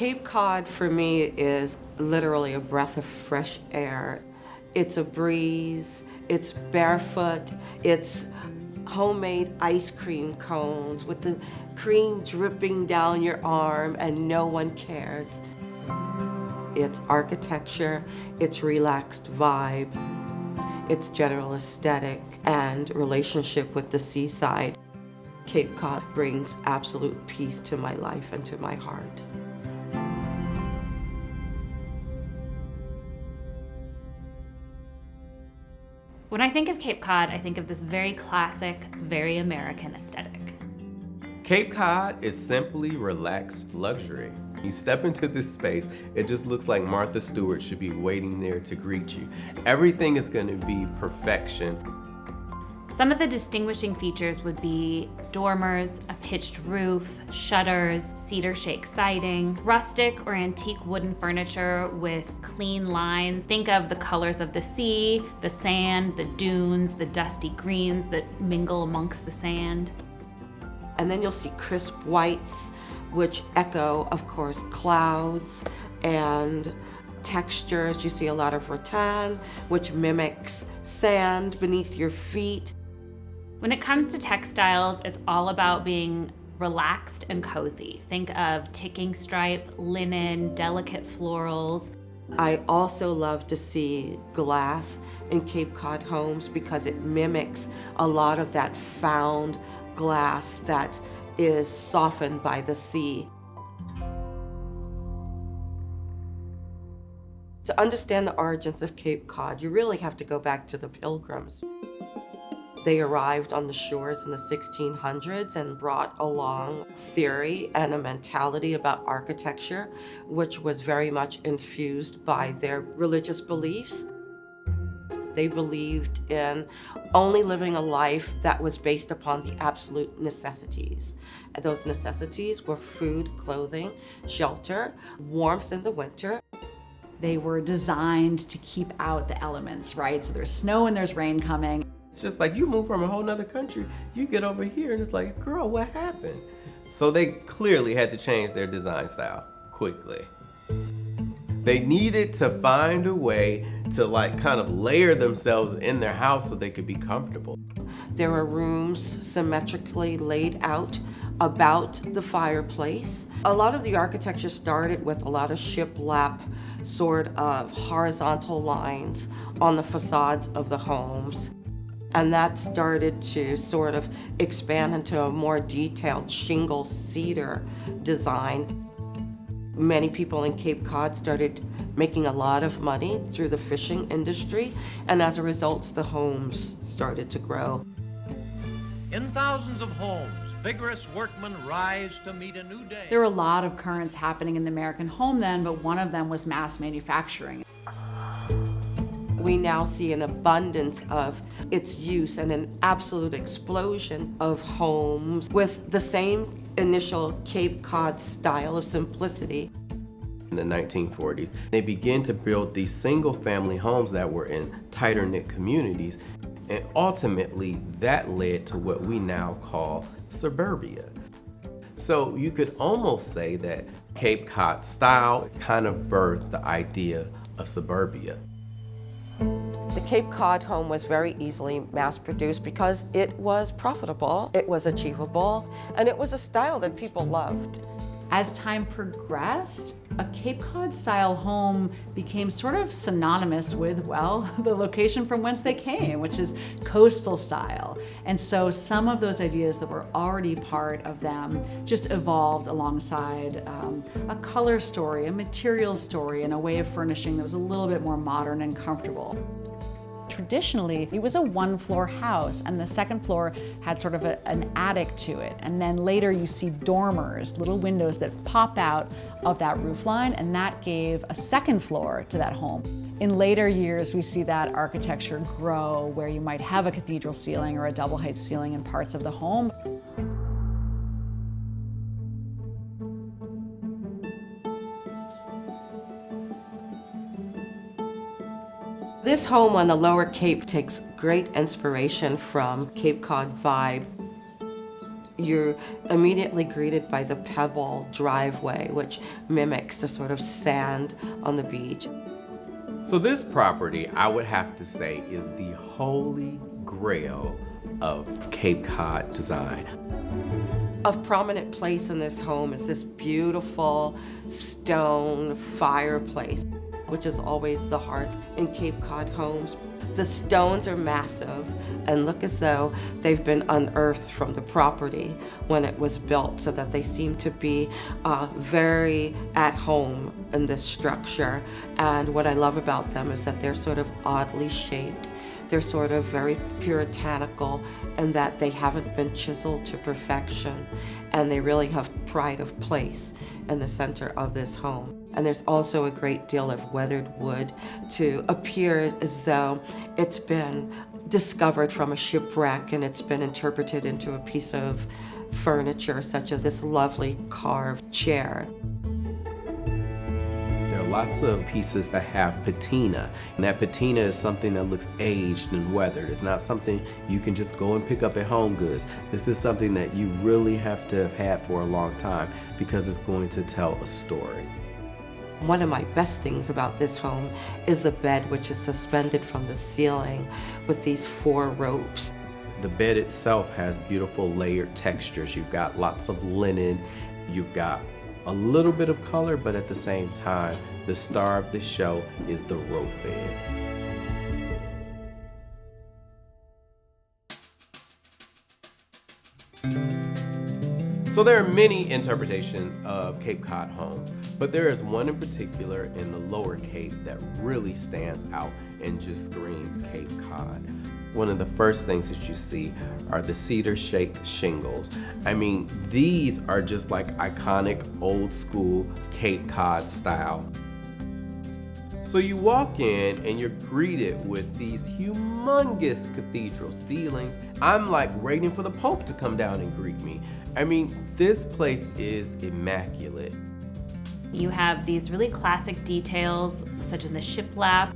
Cape Cod for me is literally a breath of fresh air. It's a breeze, it's barefoot, it's homemade ice cream cones with the cream dripping down your arm and no one cares. It's architecture, it's relaxed vibe, it's general aesthetic and relationship with the seaside. Cape Cod brings absolute peace to my life and to my heart. When I think of Cape Cod, I think of this very classic, very American aesthetic. Cape Cod is simply relaxed luxury. You step into this space, it just looks like Martha Stewart should be waiting there to greet you. Everything is going to be perfection. Some of the distinguishing features would be dormers, a pitched roof, shutters, cedar shake siding, rustic or antique wooden furniture with clean lines. Think of the colors of the sea, the sand, the dunes, the dusty greens that mingle amongst the sand. And then you'll see crisp whites, which echo, of course, clouds and textures. You see a lot of rattan, which mimics sand beneath your feet. When it comes to textiles, it's all about being relaxed and cozy. Think of ticking stripe, linen, delicate florals. I also love to see glass in Cape Cod homes because it mimics a lot of that found glass that is softened by the sea. To understand the origins of Cape Cod, you really have to go back to the Pilgrims. They arrived on the shores in the 1600s and brought along theory and a mentality about architecture, which was very much infused by their religious beliefs. They believed in only living a life that was based upon the absolute necessities. And those necessities were food, clothing, shelter, warmth in the winter. They were designed to keep out the elements, right? So there's snow and there's rain coming. It's just like you move from a whole nother country, you get over here and it's like, girl, what happened? So they clearly had to change their design style quickly. They needed to find a way to kind of layer themselves in their house so they could be comfortable. There were rooms symmetrically laid out about the fireplace. A lot of the architecture started with a lot of shiplap sort of horizontal lines on the facades of the homes. And that started to sort of expand into a more detailed shingle cedar design. Many people in Cape Cod started making a lot of money through the fishing industry, and as a result, the homes started to grow. In thousands of homes, vigorous workmen rise to meet a new day. There were a lot of currents happening in the American home then, but one of them was mass manufacturing. We now see an abundance of its use and an absolute explosion of homes with the same initial Cape Cod style of simplicity. In the 1940s, they began to build these single-family homes that were in tighter-knit communities, and ultimately that led to what we now call suburbia. So you could almost say that Cape Cod style kind of birthed the idea of suburbia. The Cape Cod home was very easily mass-produced because it was profitable, it was achievable, and it was a style that people loved. As time progressed, a Cape Cod style home became sort of synonymous with, well, the location from whence they came, which is coastal style. And so some of those ideas that were already part of them just evolved alongside a color story, a material story, and a way of furnishing that was a little bit more modern and comfortable. Traditionally, it was a one-floor house, and the second floor had sort of an attic to it. And then later you see dormers, little windows that pop out of that roof line, and that gave a second floor to that home. In later years, we see that architecture grow, where you might have a cathedral ceiling or a double-height ceiling in parts of the home. This home on the Lower Cape takes great inspiration from Cape Cod vibe. you're immediately greeted by the pebble driveway, which mimics the sort of sand on the beach. So this property, I would have to say, is the holy grail of Cape Cod design. Of prominent place in this home is this beautiful stone fireplace, which is always the hearth in Cape Cod homes. The stones are massive and look as though they've been unearthed from the property when it was built, so that they seem to be very at home in this structure. And what I love about them is that they're sort of oddly shaped. They're sort of very puritanical in that they haven't been chiseled to perfection, and they really have pride of place in the center of this home. And there's also a great deal of weathered wood to appear as though it's been discovered from a shipwreck and it's been interpreted into a piece of furniture, such as this lovely carved chair. There are lots of pieces that have patina, and that patina is something that looks aged and weathered. It's not something you can just go and pick up at Home Goods. This is something that you really have to have had for a long time because it's going to tell a story. One of my best things about this home is the bed, which is suspended from the ceiling with these 4 ropes. The bed itself has beautiful layered textures. You've got lots of linen, you've got a little bit of color, but at the same time, the star of the show is the rope bed. So there are many interpretations of Cape Cod homes, but there is one in particular in the Lower Cape that really stands out and just screams Cape Cod. One of the first things that you see are the cedar shake shingles. I mean, these are just like iconic old school Cape Cod style. So you walk in and you're greeted with these humongous cathedral ceilings. I'm like waiting for the Pope to come down and greet me. I mean, this place is immaculate. You have these really classic details, such as the shiplap,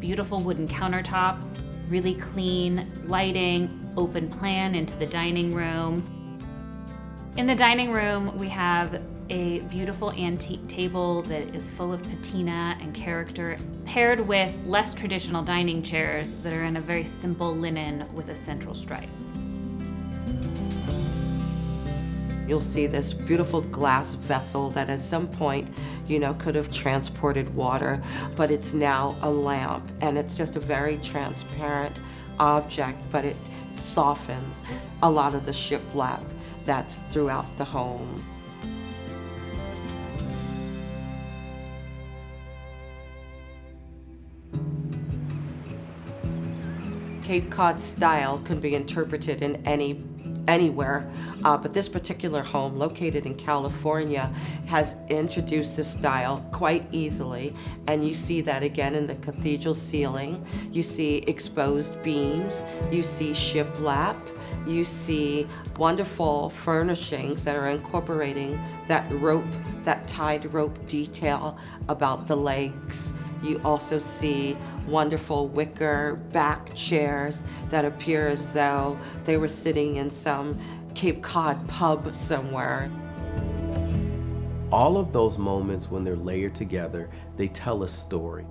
beautiful wooden countertops, really clean lighting, open plan into the dining room. In the dining room, we have a beautiful antique table that is full of patina and character, paired with less traditional dining chairs that are in a very simple linen with a central stripe. You'll see this beautiful glass vessel that at some point, could have transported water, but it's now a lamp, and it's just a very transparent object, but it softens a lot of the shiplap that's throughout the home. Cape Cod style can be interpreted in anywhere, but this particular home, located in California, has introduced this style quite easily, and you see that again in the cathedral ceiling. You see exposed beams, you see shiplap, you see wonderful furnishings that are incorporating that rope, that tied rope detail about the legs. You also see wonderful wicker back chairs that appear as though they were sitting in some Cape Cod pub somewhere. All of those moments when they're layered together, they tell a story.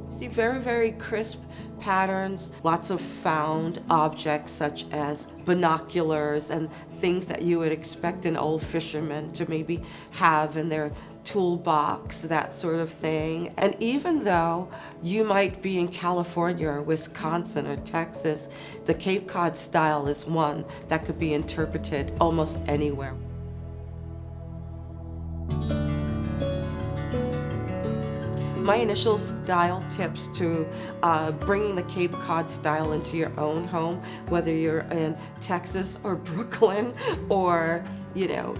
See very, very crisp patterns, lots of found objects such as binoculars and things that you would expect an old fisherman to maybe have in their toolbox, that sort of thing. And even though you might be in California or Wisconsin or Texas, the Cape Cod style is one that could be interpreted almost anywhere. My initial style tips to bringing the Cape Cod style into your own home, whether you're in Texas or Brooklyn or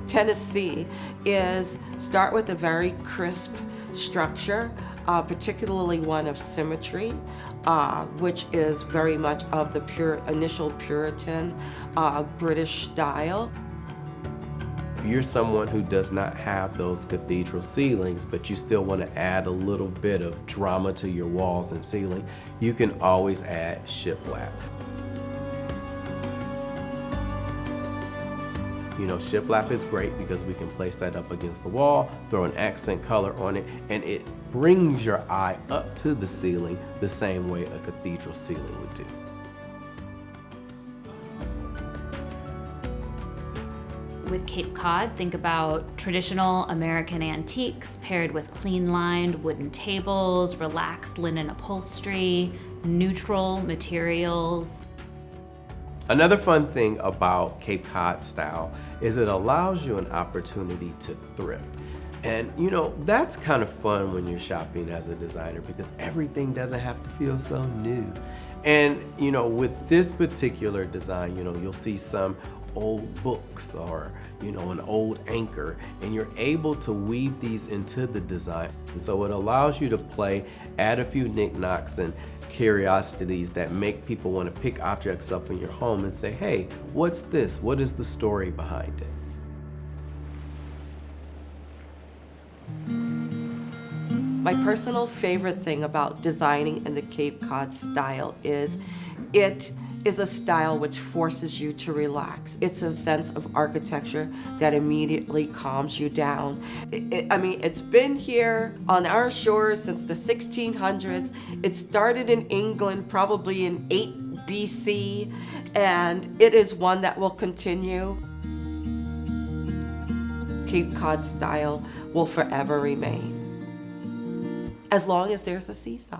Tennessee, is start with a very crisp structure, particularly one of symmetry, which is very much of the initial Puritan British style. If you're someone who does not have those cathedral ceilings, but you still want to add a little bit of drama to your walls and ceiling, you can always add shiplap. Shiplap is great because we can place that up against the wall, throw an accent color on it, and it brings your eye up to the ceiling the same way a cathedral ceiling would do. With Cape Cod, think about traditional American antiques paired with clean-lined wooden tables, relaxed linen upholstery, neutral materials. Another fun thing about Cape Cod style is it allows you an opportunity to thrift. And that's kind of fun when you're shopping as a designer because everything doesn't have to feel so new. And with this particular design, you'll see some old books or an old anchor, and you're able to weave these into the design. And so it allows you to add a few knickknacks and curiosities that make people want to pick objects up in your home and say, hey, what's this? What is the story behind it? My personal favorite thing about designing in the Cape Cod style is it is a style which forces you to relax. It's a sense of architecture that immediately calms you down. It's been here on our shores since the 1600s. It started in England probably in 8 BC, and it is one that will continue. Cape Cod style will forever remain, as long as there's a seaside.